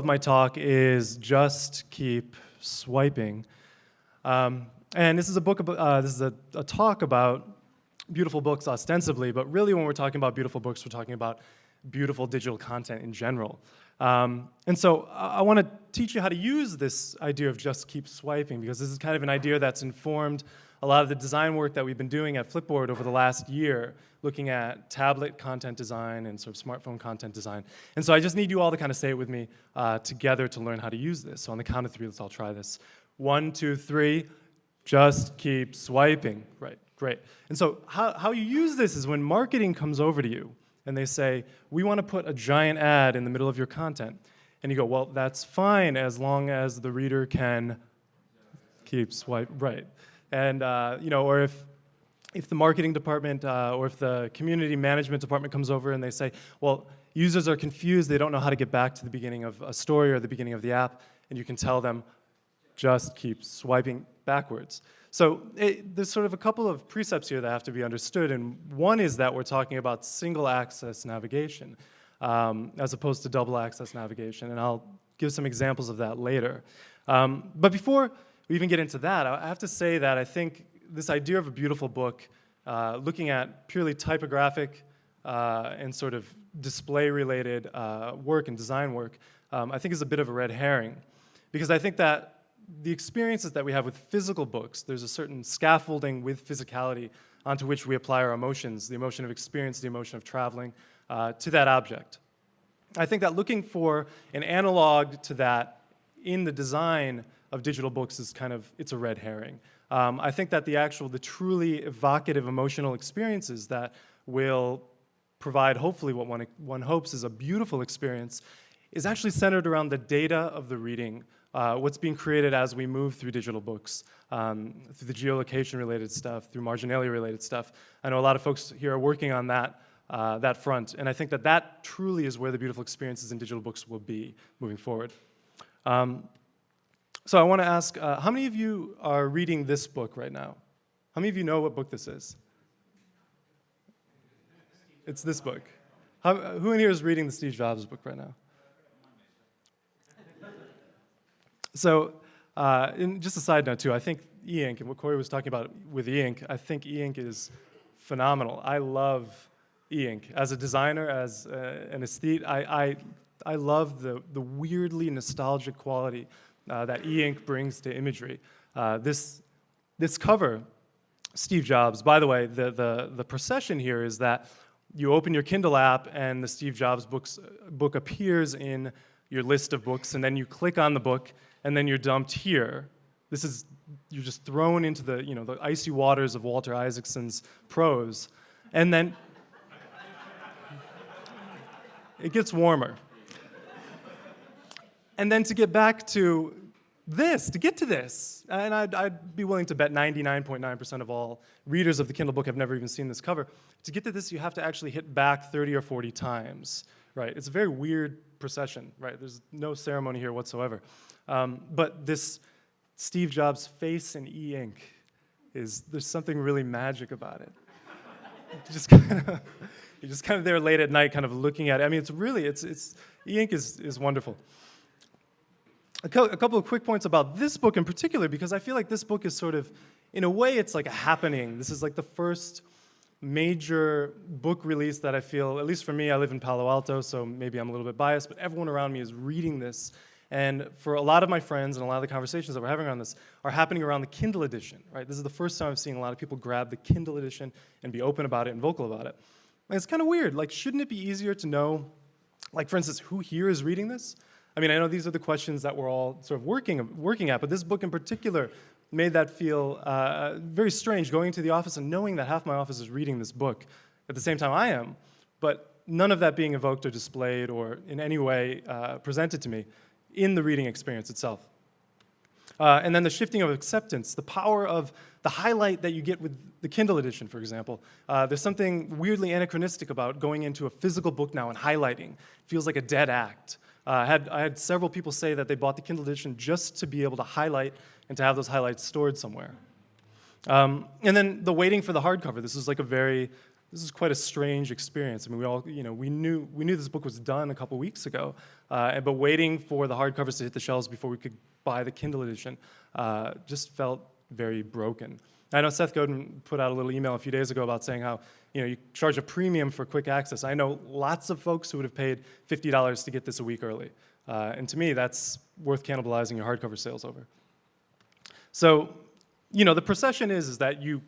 My talk is Just Keep Swiping. And this is a book about, this is a talk about beautiful books ostensibly, but really when we're talking about beautiful books, we're talking about beautiful digital content in general. And so I want to teach you how to use this idea of just keep swiping, because this is kind of an idea that's informed a lot of the design work that we've been doing at Flipboard over the last year, looking at tablet content design and sort of smartphone content design. And so I just need you all to kind of say it with me together to learn how to use this. So on the count of three, let's all try this. 1, 2, 3, just keep swiping. Right, great. And so how you use this is when marketing comes over to you and they say, we want to put a giant ad in the middle of your content. And you go, well, that's fine as long as the reader can keep swiping. Right. And, or if the marketing department or if the community management department comes over and they say, well, users are confused, they don't know how to get back to the beginning of a story or the beginning of the app, and you can tell them, just keep swiping backwards. So there's sort of a couple of precepts here that have to be understood, and one is that we're talking about single access navigation as opposed to double access navigation, and I'll give some examples of that later. But before we even get into that, I have to say that I think this idea of a beautiful book, looking at purely typographic and sort of display-related work and design work, I think is a bit of a red herring. Because I think that the experiences that we have with physical books, there's a certain scaffolding with physicality onto which we apply our emotions, the emotion of experience, the emotion of traveling, to that object. I think that looking for an analog to that in the design of digital books is kind of, it's a red herring. I think that the truly evocative emotional experiences that will provide hopefully what one hopes is a beautiful experience is actually centered around the data of the reading, what's being created as we move through digital books, through the geolocation-related stuff, through marginalia-related stuff. I know a lot of folks here are working on that front, and I think that that truly is where the beautiful experiences in digital books will be moving forward. So I want to ask, how many of you are reading this book right now? How many of you know what book this is? It's this book. Who in here is reading the Steve Jobs book right now? So, just a side note too, I think e-ink, and what Corey was talking about with e-ink, I think e-ink is phenomenal. I love e-ink. As a designer, as an aesthete, I love the weirdly nostalgic quality that e-ink brings to imagery. This cover, Steve Jobs, by the way, the procession here is that you open your Kindle app and the Steve Jobs book appears in your list of books, and then you click on the book, and then you're dumped here. You're just thrown into the icy waters of Walter Isaacson's prose, and then it gets warmer. And then to get to this, and I'd be willing to bet 99.9% of all readers of the Kindle book have never even seen this cover. To get to this, you have to actually hit back 30 or 40 times, right? It's a very weird procession, right? There's no ceremony here whatsoever. But this Steve Jobs face in e-ink there's something really magic about it. You're just kind of there late at night, kind of looking at it. I mean, e-ink is wonderful. A couple of quick points about this book in particular, because I feel like this book is sort of, in a way, it's like a happening. This is like the first major book release that I feel, at least for me, I live in Palo Alto, so maybe I'm a little bit biased, but everyone around me is reading this. And for a lot of my friends and a lot of the conversations that we're having around this are happening around the Kindle edition, right? This is the first time I've seen a lot of people grab the Kindle edition and be open about it and vocal about it. And it's kind of weird. Like, shouldn't it be easier to know, like, for instance, who here is reading this? I mean, I know these are the questions that we're all sort of working at, but this book in particular made that feel very strange, going into the office and knowing that half my office is reading this book at the same time I am, but none of that being evoked or displayed or in any way presented to me in the reading experience itself. And then the shifting of acceptance, the power of the highlight that you get with the Kindle edition, for example. There's something weirdly anachronistic about going into a physical book now and highlighting. It feels like a dead act. I had several people say that they bought the Kindle edition just to be able to highlight and to have those highlights stored somewhere. And then the waiting for the hardcover. This is like a very this is quite a strange experience. I mean, we knew this book was done a couple weeks ago, but waiting for the hardcovers to hit the shelves before we could buy the Kindle edition just felt very broken. I know Seth Godin put out a little email a few days ago about saying how you charge a premium for quick access. I know lots of folks who would have paid $50 to get this a week early, and to me, that's worth cannibalizing your hardcover sales over. So, the procession is that you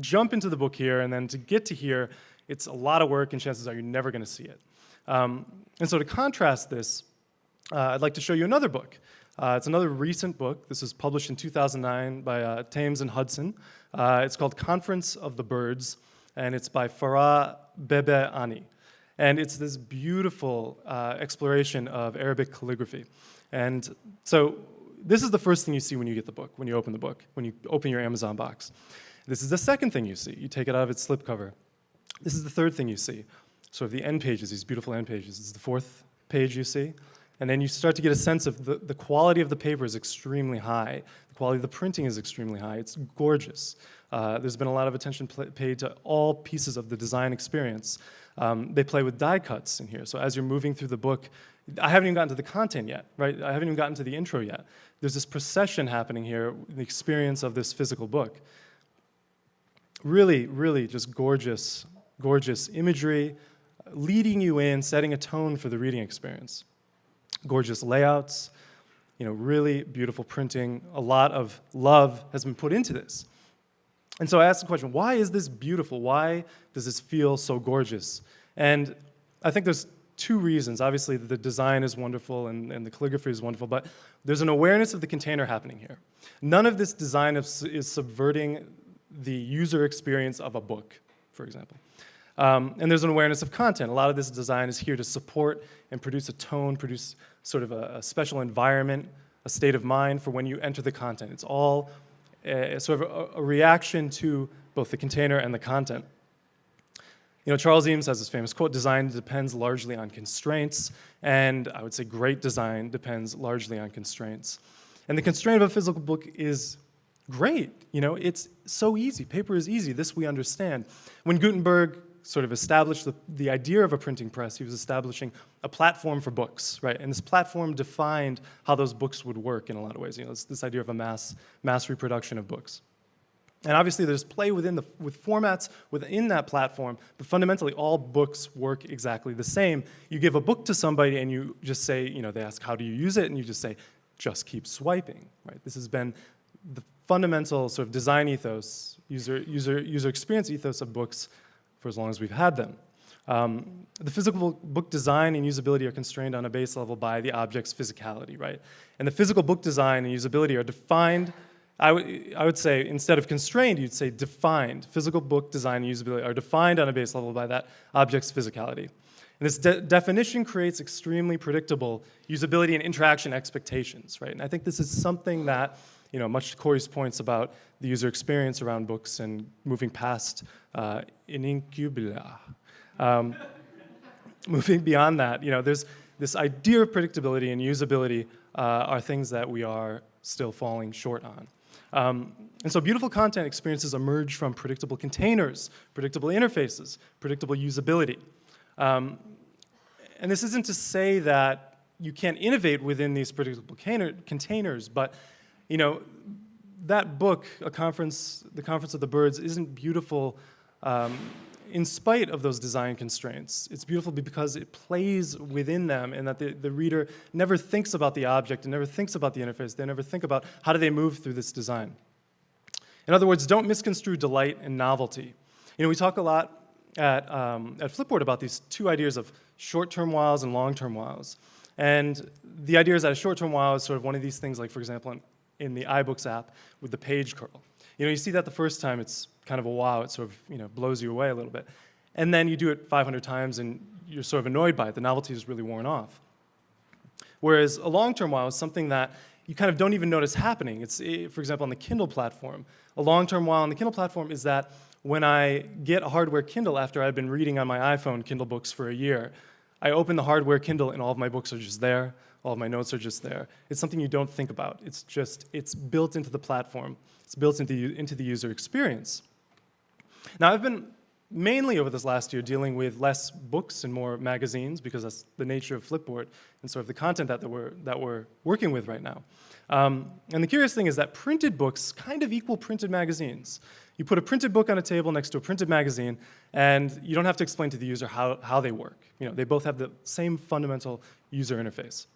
jump into the book here, and then to get to here, it's a lot of work, and chances are you're never going to see it. And so to contrast this, I'd like to show you another book. It's another recent book. This was published in 2009 by Thames and Hudson. It's called Conference of the Birds, and it's by Farah Bebe Ani. And it's this beautiful exploration of Arabic calligraphy. And so this is the first thing you see when you get the book, when you open the book, when you open your Amazon box. This is the second thing you see. You take it out of its slipcover. This is the third thing you see. Sort of the end pages, these beautiful end pages. This is the fourth page you see. And then you start to get a sense of the quality of the paper is extremely high. The quality of the printing is extremely high. It's gorgeous. There's been a lot of attention paid to all pieces of the design experience. They play with die cuts in here. So as you're moving through the book, I haven't even gotten to the content yet, right? I haven't even gotten to the intro yet. There's this procession happening here, the experience of this physical book. Really, really just gorgeous, gorgeous imagery, leading you in, setting a tone for the reading experience. Gorgeous layouts, really beautiful printing. A lot of love has been put into this. And so I asked the question, why is this beautiful? Why does this feel so gorgeous? And I think there's two reasons. Obviously, the design is wonderful and the calligraphy is wonderful, but there's an awareness of the container happening here. None of this design is subverting the user experience of a book, for example. And there's an awareness of content. A lot of this design is here to support and produce a tone, produce sort of a special environment, a state of mind for when you enter the content. It's all sort of a reaction to both the container and the content. Charles Eames has this famous quote, "Design depends largely on constraints," and I would say great design depends largely on constraints. And the constraint of a physical book is great. It's so easy. Paper is easy. This we understand. When Gutenberg sort of established the idea of a printing press, he was establishing a platform for books, right? And this platform defined how those books would work in a lot of ways. It's this idea of a mass reproduction of books. And obviously there's play with formats within that platform, but fundamentally all books work exactly the same. You give a book to somebody and you just say, they ask, how do you use it? And you just say, just keep swiping, right? This has been the fundamental sort of design ethos, user experience ethos of books for as long as we've had them. The physical book design and usability are constrained on a base level by the object's physicality, right? And the physical book design and usability are defined, I would say, instead of constrained, you'd say defined. Physical book design and usability are defined on a base level by that object's physicality. And this definition creates extremely predictable usability and interaction expectations, right? And I think this is something that, much to Corey's points about the user experience around books and moving past inincubula. Moving beyond that, there's this idea of predictability and usability are things that we are still falling short on. And so beautiful content experiences emerge from predictable containers, predictable interfaces, predictable usability. And this isn't to say that you can't innovate within these predictable containers, but that book, The Conference of the Birds, isn't beautiful in spite of those design constraints. It's beautiful because it plays within them and that the reader never thinks about the object and never thinks about the interface. They never think about how do they move through this design. In other words, don't misconstrue delight and novelty. We talk a lot at Flipboard about these two ideas of short-term wows and long-term wows. And the idea is that a short-term wow is sort of one of these things, like, for example, in the Ibooks app with the page curl. You see that the first time, it's kind of a wow. It sort of blows you away a little bit. And then you do it 500 times, and you're sort of annoyed by it. The novelty is really worn off. Whereas a long-term wow is something that you kind of don't even notice happening. It's, for example, on the Kindle platform. A long-term wow on the Kindle platform is that when I get a hardware Kindle after I've been reading on my iPhone Kindle books for a year, I open the hardware Kindle and all of my books are just there. All of my notes are just there. It's something you don't think about. It's built into the platform. It's built into the user experience. Now, I've been mainly over this last year dealing with less books and more magazines, because that's the nature of Flipboard and sort of the content that we're working with right now. And the curious thing is that printed books kind of equal printed magazines. You put a printed book on a table next to a printed magazine, and you don't have to explain to the user how they work. They both have the same fundamental user interface.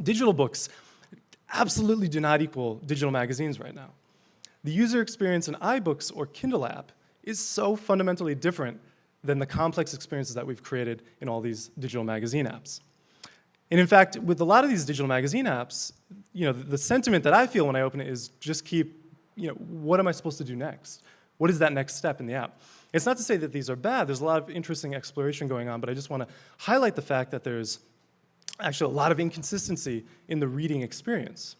Digital books absolutely do not equal digital magazines right now. The user experience in iBooks or Kindle app is so fundamentally different than the complex experiences that we've created in all these digital magazine apps. And in fact, with a lot of these digital magazine apps, the sentiment that I feel when I open it is just keep, what am I supposed to do next? What is that next step in the app? It's not to say that these are bad. There's a lot of interesting exploration going on, but I just want to highlight the fact that there's actually a lot of inconsistency in the reading experience.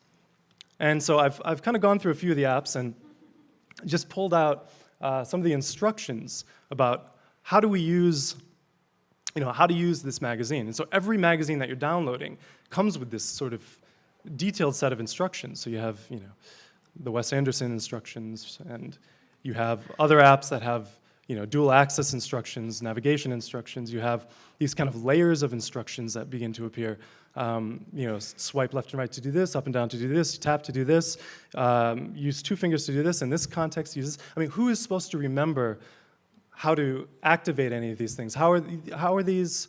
And so I've kind of gone through a few of the apps and just pulled out some of the instructions about how do we use, how to use this magazine. And so every magazine that you're downloading comes with this sort of detailed set of instructions. So you have, the Wes Anderson instructions, and you have other apps that have, dual access instructions, navigation instructions. You have these kind of layers of instructions that begin to appear. Swipe left and right to do this, up and down to do this, tap to do this, use 2 fingers to do this. In this context, use this. I mean, who is supposed to remember how to activate any of these things? How are these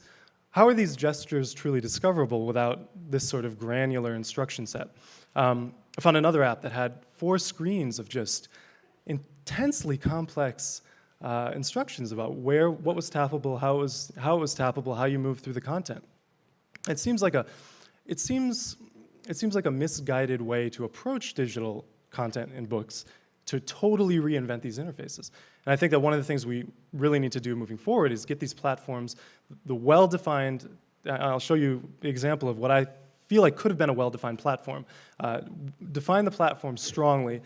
gestures truly discoverable without this sort of granular instruction set? I found another app that had 4 screens of just intensely complex instructions about what was tappable, how it was tappable, how you move through the content. It seems like a misguided way to approach digital content in books to totally reinvent these interfaces. And I think that one of the things we really need to do moving forward is get these platforms, the well-defined, I'll show you the example of what I feel like could have been a well-defined platform. Define the platform strongly,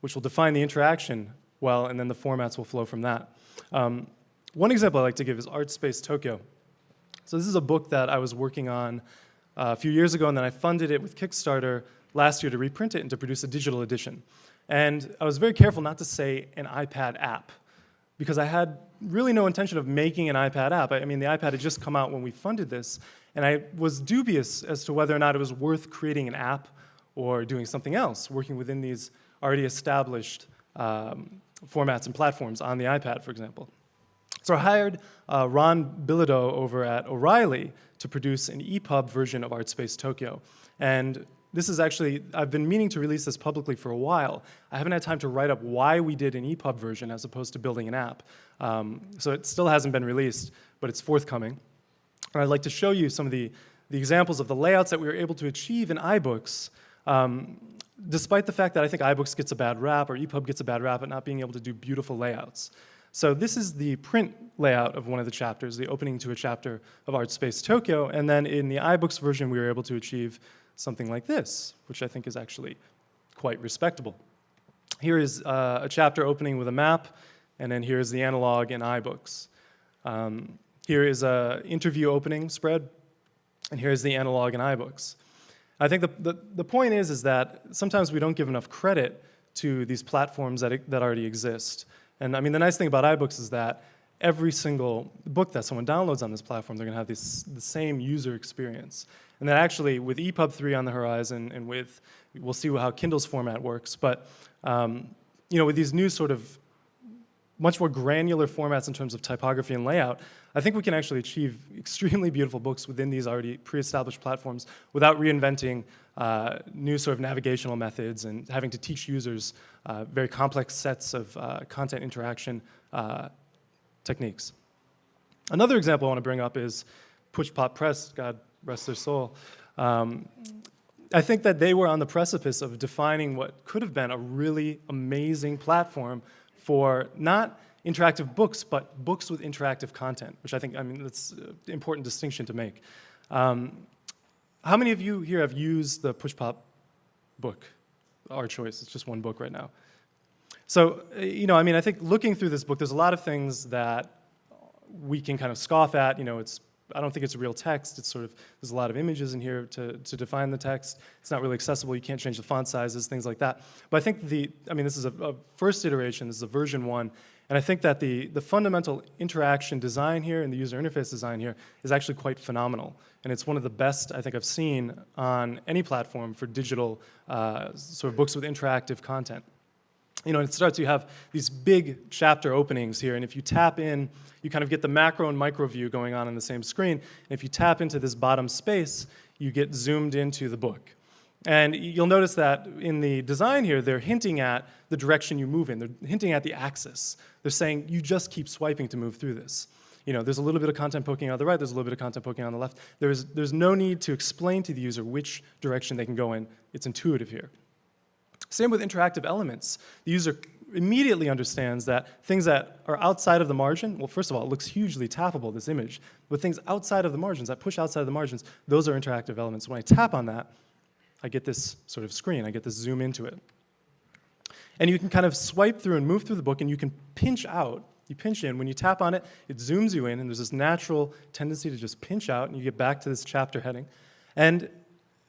which will define the interaction well, and then the formats will flow from that. One example I like to give is Art Space Tokyo. So this is a book that I was working on a few years ago, and then I funded it with Kickstarter last year to reprint it and to produce a digital edition. And I was very careful not to say an iPad app, because I had really no intention of making an iPad app. I mean, the iPad had just come out when we funded this, and I was dubious as to whether or not it was worth creating an app or doing something else, working within these already established formats and platforms on the iPad, for example. So I hired Ron Bilodeau over at O'Reilly to produce an EPUB version of Art Space Tokyo. And this is actually, I've been meaning to release this publicly for a while. I haven't had time to write up why we did an EPUB version as opposed to building an app. So it still hasn't been released, but it's forthcoming. And I'd like to show you some of the examples of the layouts that we were able to achieve in iBooks, despite the fact that I think iBooks gets a bad rap, or EPUB gets a bad rap at not being able to do beautiful layouts. So this is the print layout of one of the chapters, the opening to a chapter of Art Space Tokyo, and then in the iBooks version we were able to achieve something like this, which I think is actually quite respectable. Here is a chapter opening with a map, and then here's the analog in iBooks. Here is an interview opening spread, and here's the analog in iBooks. I think the point is that sometimes we don't give enough credit to these platforms that already exist. And I mean, the nice thing about iBooks is that every single book that someone downloads on this platform, they're going to have the same user experience. And that actually, with EPUB 3 on the horizon, and we'll see how Kindle's format works, but with these new sort of much more granular formats in terms of typography and layout, I think we can actually achieve extremely beautiful books within these already pre-established platforms without reinventing new sort of navigational methods and having to teach users very complex sets of content interaction techniques. Another example I want to bring up is Push Pop Press, God rest their soul. I think that they were on the precipice of defining what could have been a really amazing platform for not interactive books, but books with interactive content, which I think, that's an important distinction to make. How many of you here have used the Push Pop book, Our Choice? It's just one book right now. So, I think looking through this book, there's a lot of things that we can kind of scoff at. I don't think it's real text. It's sort of, there's a lot of images in here to define the text. It's not really accessible. You can't change the font sizes, things like that. But I think this is a first iteration. This is a version 1. And I think that the fundamental interaction design here and the user interface design here is actually quite phenomenal. And it's one of the best I think I've seen on any platform for digital sort of books with interactive content. It starts, you have these big chapter openings here, and if you tap in, you kind of get the macro and micro view going on the same screen. And if you tap into this bottom space, you get zoomed into the book. And you'll notice that in the design here, they're hinting at the direction you move in. They're hinting at the axis. They're saying you just keep swiping to move through this. There's a little bit of content poking on the right, there's a little bit of content poking on the left. There's no need to explain to the user which direction they can go in. It's intuitive here. Same with interactive elements. The user immediately understands that things that are outside of the margin, well, first of all, it looks hugely tappable, this image, but things outside of the margins, that push outside of the margins, those are interactive elements. When I tap on that, I get this sort of screen, I get this zoom into it. And you can kind of swipe through and move through the book, and you can pinch out. You pinch in. When you tap on it, it zooms you in, and there's this natural tendency to just pinch out, and you get back to this chapter heading. And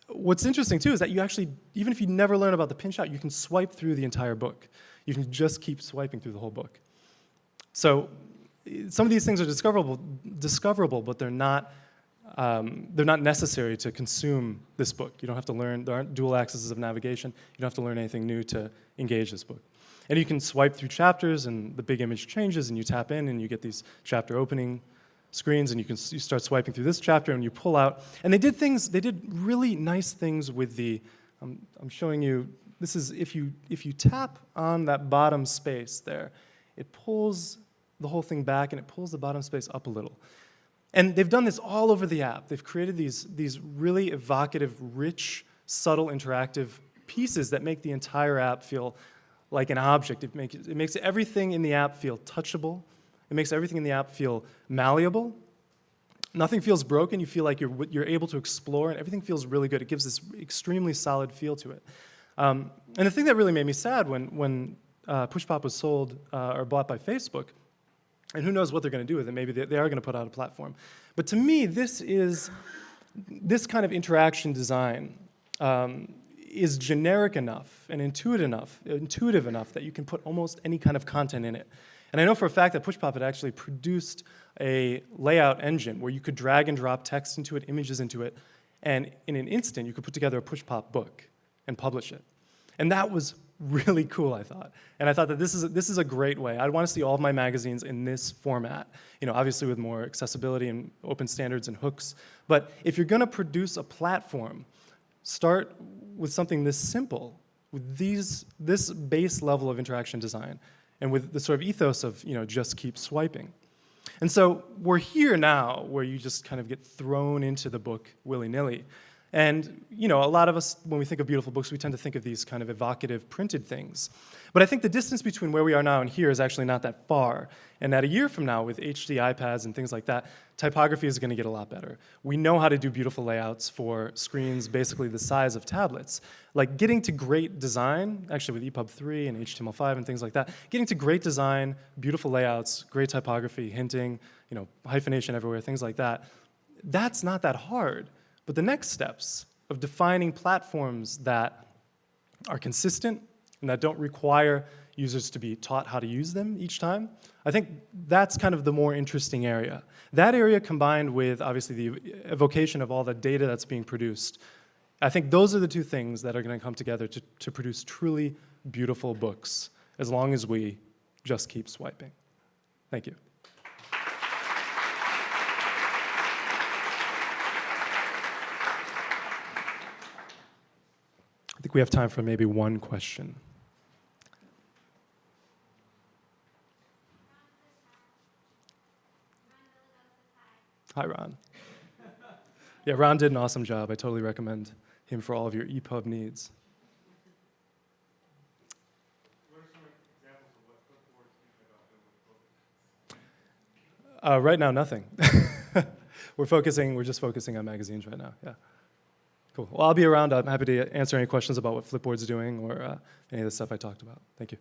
what's interesting, too, is that you actually, even if you never learn about the pinch out, you can swipe through the entire book. You can just keep swiping through the whole book. So some of these things are discoverable, but they're not necessary to consume this book. You don't have to learn, there aren't dual axes of navigation. You don't have to learn anything new to engage this book. And you can swipe through chapters, and the big image changes, and you tap in, and you get these chapter opening screens, and you start swiping through this chapter, and you pull out. And they did really nice things with the, I'm showing you, this is, if you tap on that bottom space there, it pulls the whole thing back, and it pulls the bottom space up a little. And they've done this all over the app. They've created these really evocative, rich, subtle, interactive pieces that make the entire app feel like an object. It makes everything in the app feel touchable. It makes everything in the app feel malleable. Nothing feels broken. You feel like you're able to explore, and everything feels really good. It gives this extremely solid feel to it. And the thing that really made me sad when PushPop was sold or bought by Facebook, and who knows what they're going to do with it. Maybe they are going to put out a platform. But to me, this kind of interaction design is generic enough and intuitive enough that you can put almost any kind of content in it. And I know for a fact that PushPop had actually produced a layout engine where you could drag and drop text into it, images into it, and in an instant, you could put together a PushPop book and publish it. And that was really cool, I thought. And I thought that this is a great way. I'd want to see all of my magazines in this format, obviously with more accessibility and open standards and hooks. But if you're going to produce a platform, start with something this simple, with this base level of interaction design, and with the sort of ethos of just keep swiping. And so we're here now where you just kind of get thrown into the book willy-nilly. And a lot of us, when we think of beautiful books, we tend to think of these kind of evocative printed things. But I think the distance between where we are now and here is actually not that far. And that a year from now, with HD iPads and things like that, typography is going to get a lot better. We know how to do beautiful layouts for screens basically the size of tablets. Like getting to great design, actually with EPUB 3 and HTML5 and things like that, getting to great design, beautiful layouts, great typography, hinting, hyphenation everywhere, things like that, that's not that hard. But the next steps of defining platforms that are consistent and that don't require users to be taught how to use them each time, I think that's kind of the more interesting area. That area combined with, obviously, the evocation of all the data that's being produced, I think those are the two things that are going to come together to produce truly beautiful books, as long as we just keep swiping. Thank you. I think we have time for maybe one question. Hi, Ron. Yeah, Ron did an awesome job. I totally recommend him for all of your EPUB needs. What are some examples of what Flipboard's thinking about doing with books? Right now, nothing. We're just focusing on magazines right now, yeah. Cool. Well, I'll be around. I'm happy to answer any questions about what Flipboard's doing or any of the stuff I talked about. Thank you.